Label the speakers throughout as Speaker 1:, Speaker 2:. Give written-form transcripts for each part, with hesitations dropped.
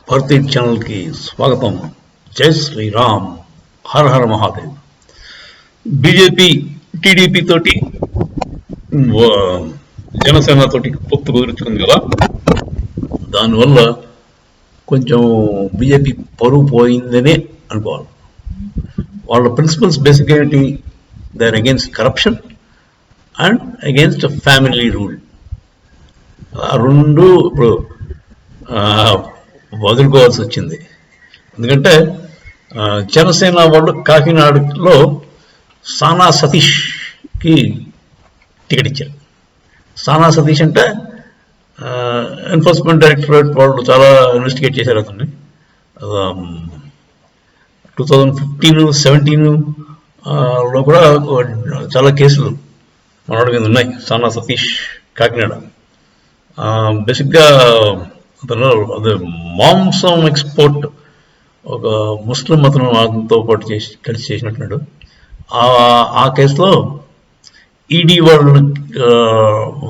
Speaker 1: భారతీయ ఛానల్కి స్వాగతం. జై శ్రీరామ్, హర హర మహాదేవ్. బీజేపీ టీడీపీ తోటి జనసేన తోటి పొత్తు కుదురుతుంది కదా, దానివల్ల కొంచెం బీజేపీ పరువు పోయిందనే అనుకోవాలి. వాళ్ళ ప్రిన్సిపల్స్ బేసిక్ ఏంటి? They are against corruption and against family rule. ఆ రెండు ఇప్పుడు వదులుకోవాల్సి వచ్చింది. ఎందుకంటే జనసేన వాళ్ళు కాకినాడలో సానా సతీష్కి టికెట్ ఇచ్చారు. సానా సతీష్ అంటే ఎన్ఫోర్స్మెంట్ డైరెక్టరేట్ వాళ్ళు చాలా ఇన్వెస్టిగేట్ చేశారు అతన్ని. 2015-17 కూడా చాలా కేసులు మనవాడి మీద ఉన్నాయి. సానా సతీష్ కాకినాడ బేసిక్గా అతను అదే మాంసం ఎక్స్పోర్ట్ ఒక ముస్లిం అతను అతనితో పాటు కలిసి చేసినట్టున్నాడు. ఆ కేసులో ఈడీ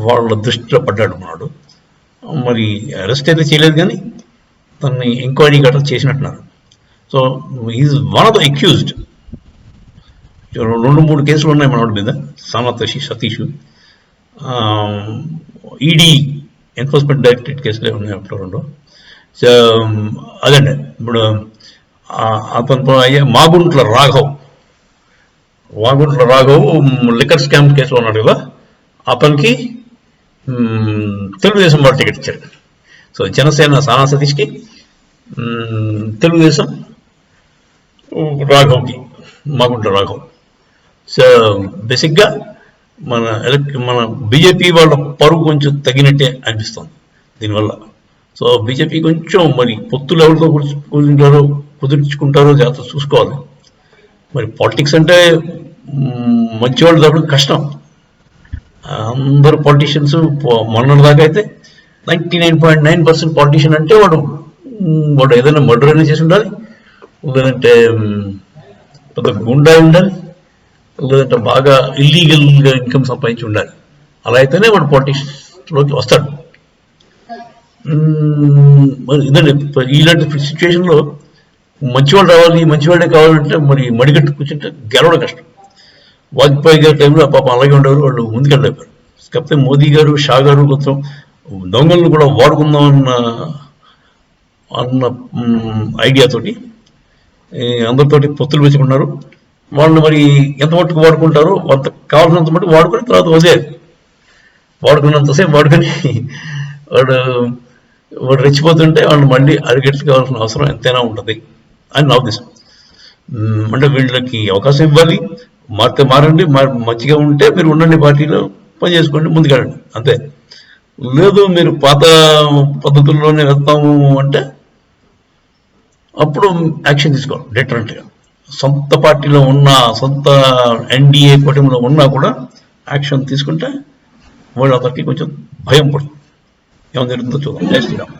Speaker 1: వాళ్ళ దృష్టిలో పడ్డాడు మనవాడు. మరి అరెస్ట్ అయితే చేయలేదు, కానీ తనని ఎంక్వైరీ గట్రా చేసినట్టున్నారు. So is one of the accused. 2-3 కేసులు ఉన్నాయి మనవాడి మీద, సానా సతీష్. ఈడీ ఎన్ఫోర్స్మెంట్ డైరెక్టరేట్ కేసులే ఉన్నాయి అప్పుడు 2. సో అదండి. ఇప్పుడు అతను మాగుంట్ల రాఘవ్ లిక్కర్ స్కామ్ కేసులో ఉన్నాడు కదా, అతనికి తెలుగుదేశం వారు టికెట్ ఇచ్చారు. సో జనసేన సానా సతీష్కి, తెలుగుదేశం రాఘవ్కి, మాగుంట్ల రాఘవ్. సో బేసిక్గా మన బీజేపీ వాళ్ళ పరువు కొంచెం తగినట్టే అనిపిస్తుంది దీనివల్ల. సో బీజేపీ కొంచెం మరి పొత్తులు ఎవరితో కుదుర్చుకుంటారో జాగ్రత్త చూసుకోవాలి. మరి పాలిటిక్స్ అంటే మంచి వాళ్ళు తప్పడం కష్టం. అందరు పాలిటీషియన్స్ మొన్నటిదాకా అయితే 99.9% పాలిటీషియన్ అంటే వాడు ఏదైనా మర్డర్ అయినా చేసి ఉండాలి, లేదంటే పెద్ద గుండా ఉండాలి, లేదంటే బాగా ఇల్లీగల్గా ఇన్కమ్ సంపాదించి ఉండాలి. అలా అయితేనే వాడు పాలిటిక్స్లోకి వస్తాడు. ఇదండి ఇలాంటి సిచ్యువేషన్లో మంచివాళ్ళు రావాలి, మంచివాళ్ళే కావాలంటే మరి మడిగట్టు కూర్చుంటే గెలవడం కష్టం. వాజ్పేయి గారి టైంలో పాపం అలాగే ఉండేవారు, వాళ్ళు ముందుకెళ్ళలేపారు. కాకపోతే మోదీ గారు, షా గారు కొంచెం దొంగలను కూడా వాడుకుందాం అన్న ఐడియాతోటి అందరితోటి పొత్తులు పెంచుకున్నారు. వాళ్ళని మరి ఎంత మట్టుకు వాడుకుంటారో అంత కావాల్సినంత మటుకు వాడుకొని తర్వాత వదిలేదు. వాడుకున్నంతసేపు వాడుకొని వాడు రెచ్చిపోతుంటే వాళ్ళు మళ్ళీ అరిగెట్టుకోవాల్సిన అవసరం ఎంతైనా ఉంటుంది అని నా ఉద్దేశం. అంటే వీళ్ళకి అవకాశం ఇవ్వాలి, మారితే మారండి, మంచిగా ఉంటే మీరు ఉండండి, పార్టీలో పని చేసుకోండి, ముందుకెళ్ళండి, అంతే. లేదు మీరు పాత పద్ధతుల్లోనే వెళ్తాము అంటే అప్పుడు యాక్షన్ తీసుకోవాలి డిఫరెంట్గా. సొంత పార్టీలో ఉన్నా, సొంత ఎన్డీఏ కూటమిలో ఉన్నా కూడా యాక్షన్ తీసుకుంటే వాళ్ళు అతనికి కొంచెం భయం పడుతుంది. ఏమైనా జరుగుతుందో చూద్దాం. జై శ్రీరామ్.